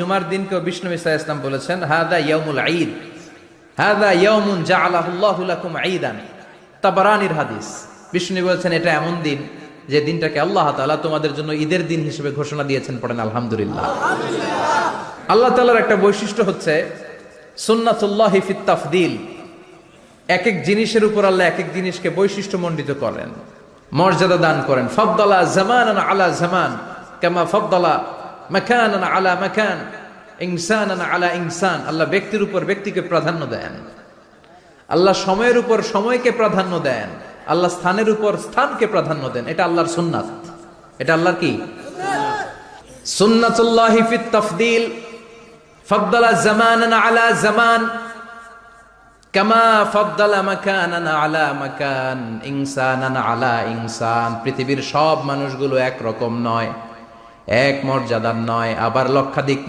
জুমার দিনকে বিষ্ণু ইসা ইসলাম বলেছেন হাদা ইয়াউমুল ঈদ, হাদা ইয়াউমুন জাআলাহুল্লাহু লাকুম ঈদান। তাবারানির হাদিস। বিষ্ণু বলেছেন এটা এমন দিন যে দিনটাকে আল্লাহ তাআলা তোমাদের জন্য ঈদের দিন হিসেবে ঘোষণা দিয়েছেন। পড়েন আলহামদুলিল্লাহ। আল্লাহ তাআলার একটা বৈশিষ্ট্য হচ্ছে সুন্নাতুল্লাহি ফিত তাফদিল। এক এক জিনিসের উপর আল্লাহ এক এক জিনিসকে বৈশিষ্ট্যমণ্ডিত করেন, মর্যাদা দান করেন। ফাদ্দালা জামানান আলা জামান কামা ফাদ্দালা মাকানান আলা মাকান, ইনসানান আলা ইনসান। আল্লাহ ব্যক্তির উপর ব্যক্তিকে প্রাধান্য দেন, আল্লাহ সময়ের উপর সময়কে প্রাধান্য দেন, আল্লাহ স্থানের উপর স্থানকে প্রাধান্য দেন। এটা আল্লাহর সুন্নাত। এটা আল্লাহর কি সুন্নাতুল্লাহি ফিত তাফদিল। ফাদ্দালা জামানান আলা জামান কামা ফাদ্দালা মাকানান আলা মাকান, ইনসানান আলা ইনসান। পৃথিবীর সব মানুষগুলো এক রকম নয়, এক মর্যাদার নয়, আবার লক্ষাধিক